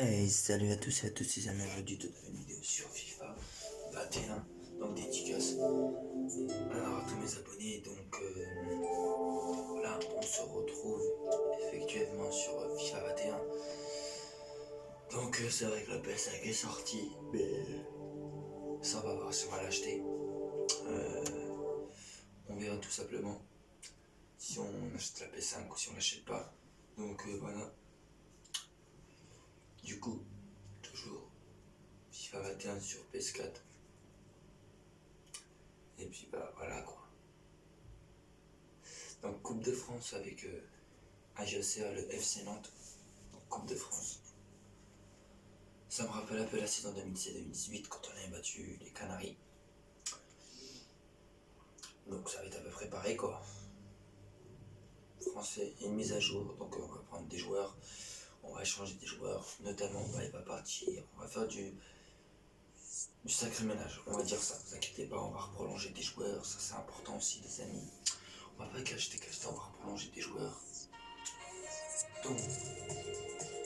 Hey, salut à tous et à toutes, c'est Amir, aujourd'hui toute une vidéo sur FIFA 21, donc dédicace alors à tous mes abonnés, donc là on se retrouve effectivement sur FIFA 21, donc c'est vrai que la PS5 est sortie, mais ça on va voir si on va l'acheter, on verra tout simplement si on achète la PS5 ou si on l'achète pas, donc voilà, du coup, toujours FIFA 21 sur PS4. Et puis bah voilà quoi. Donc Coupe de France avec AJOCR, le FC Nantes. Donc, Coupe de France. Ça me rappelle un peu la saison 2017-2018 quand on avait battu les Canaries. Donc ça va être à peu près pareil quoi. Français, il y a une mise à jour, donc on va prendre des joueurs, on va changer des joueurs, notamment il va partir, on va faire du sacré ménage, on va dire ça, vous inquiétez pas, on va prolonger des joueurs, ça c'est important aussi les amis. On va pas qu'acheter, on va prolonger des joueurs. Donc,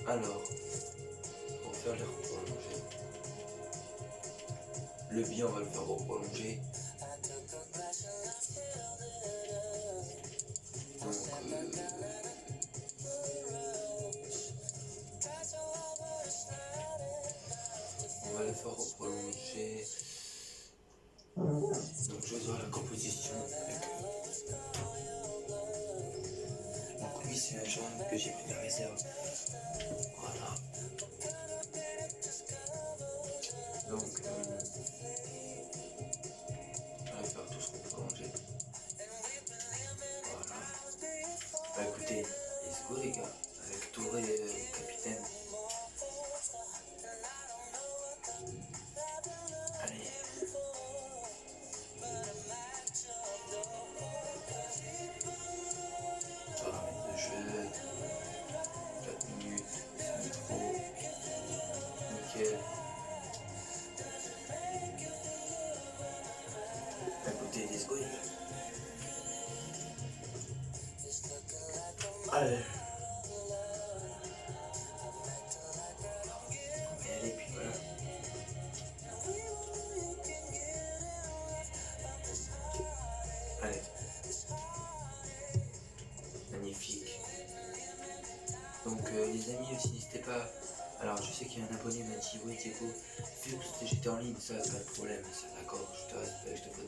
alors, pour faire les reprolonger, le bien on va le faire reprolonger. Donc, on va le faire reprolonger. Donc je vais voir la composition. Donc lui c'est un jaune que j'ai pris de la réserve. Voilà. Donc on va faire tout ce qu'on peut manger. Voilà. Bah écoutez, let's go les gars. Avec Touré capitaine. Allez. Paramètres de jeu. 4 minutes. Micro. Nickel. Écoutez, let's go les gars. Allez. On va y aller puis voilà. Allez. Magnifique. Donc les amis aussi n'hésitez pas. Alors je sais qu'il y a un abonné qui m'a dit ouais Diego, fais plus de GT en ligne, ça pas de problème, ça d'accord, je te respecte, je te fais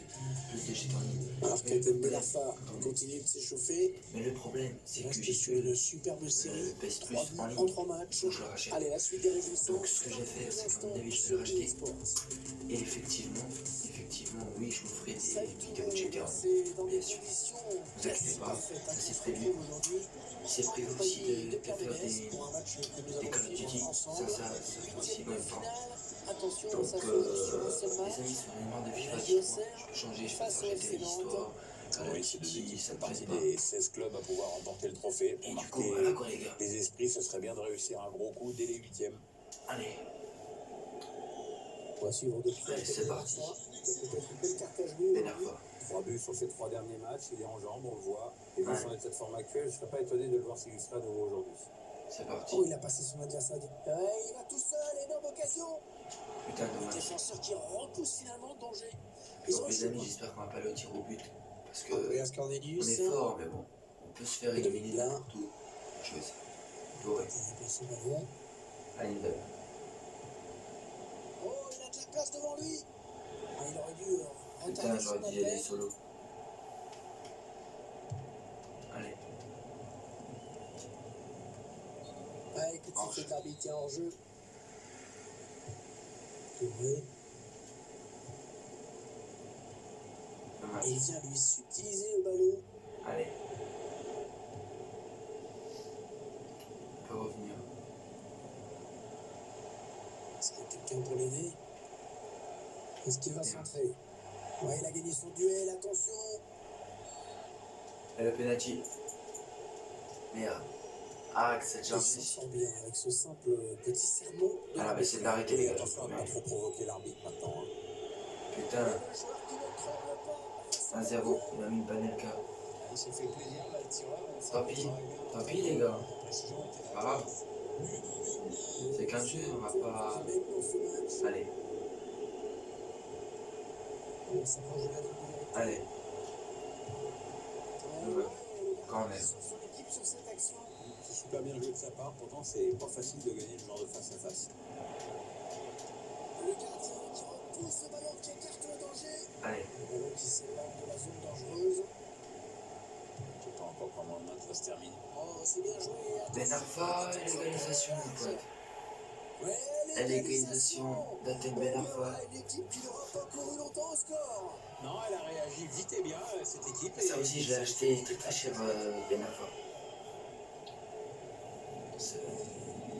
plus de GT en ligne. Alors Captain Belarfa continue de s'échauffer. Mais le problème c'est que j'ai sur une superbe série, PS 3 Plus en ligne, en 3 matchs. donc je le rachète. Allez, la suite des réjouissances. Donc ce que je vais faire, c'est qu'à mon avis je vais le racheter. Et effectivement, oui je vous ferai des vidéos de GT en ligne, bien sûr. Ne vous inquiétez pas, ça c'est prévu. C'est prévu aussi de faire des Call of Duty, ça fait aussi en même temps. Donc les amis, si on est marre de FIFA, je peux changer, je peux faire GT l'histoire. Oui, c'est de partie des 16 clubs à pouvoir remporter le trophée. Et du coup, voilà quoi les gars. Les esprits, ce serait bien de réussir un gros coup dès les 8e. Allez. On va suivre de près. Allez, c'est parti. Bénarfa. 3 buts sur ses 3 derniers matchs, il est en jambes, on le voit. Et vu son état de forme actuel, je ne serais pas étonné de le voir s'illustrer à nouveau aujourd'hui. C'est parti. Oh, il a passé son adversaire. Il va tout seul, énorme occasion. Putain, Le dommage. défenseur qui repousse finalement le danger. Donc les amis, j'espère qu'on va pas le tir au but. Parce que Andreas on Cornelius est fort, mais bon, on peut se faire éliminer n'importe où. Je vais essayer. Doré. Allez, Nidal. Oh, il a de la place devant lui. Ah, il aurait dû Putain, j'aurais dit aller solo. Allez. Ah, écoute, c'est fait l'arbitre qui est en jeu. Touré. Et il vient lui subtiliser le ballon. Allez. On peut revenir. Est-ce qu'il y a quelqu'un pour l'aider? Est-ce qu'il va centrer? Ouais, il a gagné son duel, attention. Et le penalty. Merde. Ah, que cette Il jambe. s'en sort bien avec ce simple petit sermon. Ah, mais c'est de l'arrêter les gars. Attention à ne pas trop provoquer l'arbitre maintenant. Putain. 1-0, il a mis une Panelka. Il s'est fait plaisir, là, le tireur. Tant pis les gars. Pas grave. C'est qu'un jeu, on va pas... Allez. Allez. Quand même. C'est super bien joué de sa part, pourtant c'est pas facile de gagner ce genre de face à face. Le gardien qui repousse le ballon, qui écarte le danger. Allez. Le ballon qui s'éloigne de la zone dangereuse. Je sais pas encore comment le match va se terminer. Oh, c'est bien joué. Ben Arfa, l'égalisation, mon pote. Ouais, L'égalisation d'Athènes Ben Arfa. L'équipe qui n'aura pas couru longtemps au score. Non, elle a réagi vite et bien, cette équipe. Ça aussi, je l'ai acheté très cher, Ben Arfa.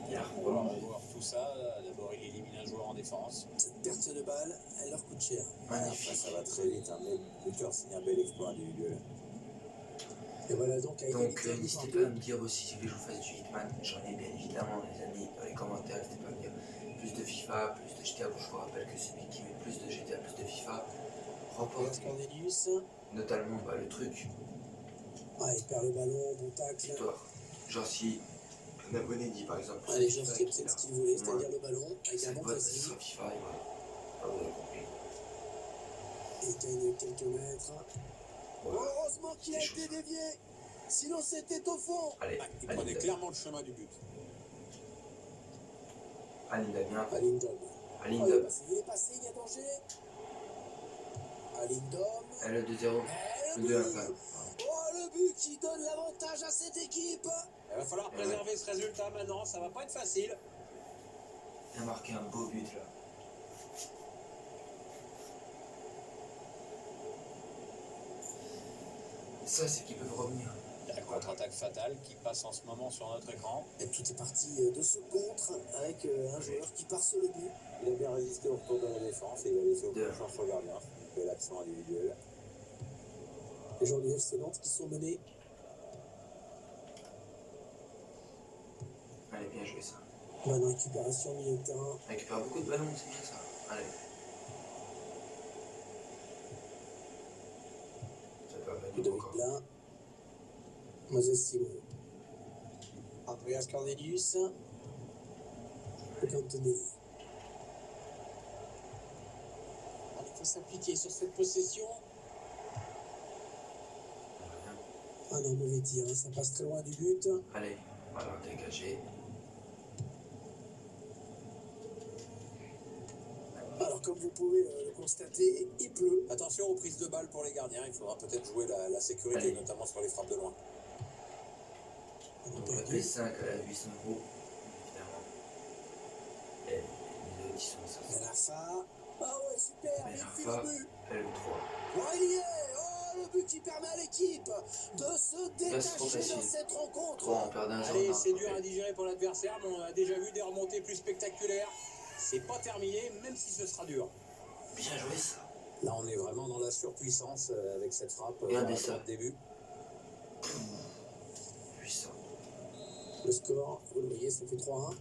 Il a On va prolongé. revoir tout ça. D'abord, il élimine un joueur en défense. Cette perte de balle, elle leur coûte cher. Magnifique. Après, ça va très vite. Hein, mais le buteur signe un bel exploit individuel. Et voilà donc à Donc, égalité, n'hésitez pas à me dire aussi si vous voulez que je vous fasse du Hitman. J'en ai bien évidemment, les amis, dans les commentaires. N'hésitez pas à me dire plus de FIFA, plus de GTA. Bon, je vous rappelle que celui qui met plus de GTA, plus de FIFA, remporte Cornelius. notamment le truc, Ah, il perd le ballon, bon tacle. victoire. Genre, si un abonné dit par exemple, Ah, les FIFA gens qui c'est est là, ce qu'ils voulaient, moi, c'est-à-dire le ballon avec un cette bon boîte, ce pressing. sera FIFA et voilà. Ah, vous avez compris. Il gagne quelques mètres. Voilà. Heureusement qu'il a C'est été chaud, ça. dévié. Sinon, c'était au fond. Allez, Il allez, prenait Damien. clairement le chemin du but. Allez, Damien. Alindom. Allez, Oh, Dom. il est passé, il y a danger. Alindom. Allez, le 2-0. Eh, Le 2-1, quand même. Oh, le but qui donne l'avantage à cette équipe. Il va falloir préserver ce résultat maintenant. Ça va pas être facile. Il a marqué un beau but là. Ça, c'est qu'ils peuvent revenir. Il y a la contre-attaque fatale qui passe en ce moment sur notre écran. Et tout est parti de ce contre avec un joueur qui part sur le but. Il a bien résisté au retour de la défense et il a laissé aucune Deux. chance au gardien. Belle action individuelle. Les joueurs du FC Nantes qui sont menés. Allez, bien joué ça. Bonne récupération au milieu de terrain. On récupère beaucoup de ballons, c'est bien ça. Allez. Ça peut pas Ludovic encore. Blas. Moses Simon. Andreas Cornelius. Cantoni. Il faut s'appliquer sur cette possession. Ah non, mauvais tir, hein, ça passe très loin du but. Allez, voilà, dégagé. Alors comme vous pouvez le constater, il pleut. Attention aux prises de balles pour les gardiens. Il faudra peut-être jouer la sécurité, Allez. notamment sur les frappes de loin. On a Donc la perdu. P5 elle a 800 euros, évidemment. Et les autres, ils sont ça. Ben Arfa. Ah ouais, super, Ben il fait Arfa, le but. elle le 3. Oh, il y est. Oh, le but qui permet à l'équipe de se c'est trop détacher facile. dans cette rencontre. 3, on perd d'un Allez, c'est dur à digérer pour l'adversaire, mais on a déjà vu des remontées plus spectaculaires. C'est pas terminé, même si ce sera dur. Bien joué ça. Là, on est vraiment dans la surpuissance avec cette frappe Regardez à ça. droite début. Puissant. Le score, vous le voyez, ça fait 3-1.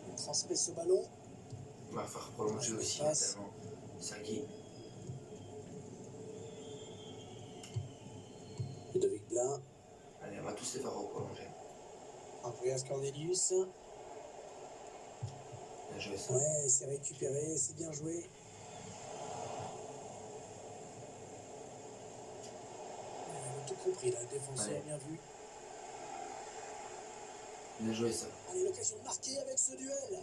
Il transmet ce ballon. On va faire prolonger aussi, Passe. notamment. Sagui. Ludovic Blas. Allez, on va tous les faire prolonger. Andreas Cornelius. Bien joué ça. Ouais, c'est récupéré, c'est bien joué. On a tout compris là, le défenseur Allez. bien vu. Bien joué ça. Allez, l'occasion de marquer avec ce duel.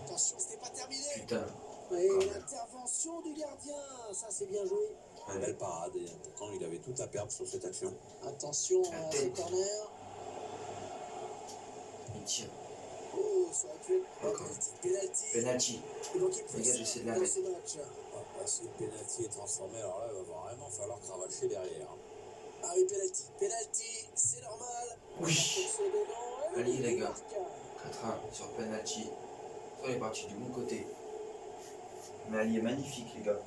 Attention, ce n'est pas terminé. Putain. Et Quand même. l'intervention du gardien, ça c'est bien joué. Une belle parade, et pourtant il avait tout à perdre sur cette action. Attention La à ce tête. corner. Il tire. Oh, ça aurait pu être Encore. penalty. Penalty. Et donc il pousse Les gars, j'essaie de la dans mettre. ce match. Si le pénalty est transformé, alors là, il va vraiment falloir cravacher derrière. Ah oui, penalty. Penalty, c'est normal. Oui. C'est dedans. Et Allez, il les gars. marque. 4-1 sur penalty. On est parti du bon côté. Mais Ali est magnifique, les gars.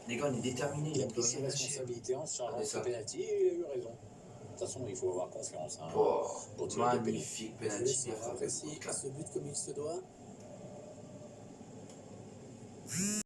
Les gars, on est déterminés. Il a On peut pris ses rien lâcher. responsabilités en se chargeant de Regardez ce ça. pénalty et il a eu raison. De toute façon, il faut avoir confiance. Hein, Oh, pour tirer des pénaltys. magnifique Je penalty. laisse Bien frappé. apprécier ce but comme il se doit.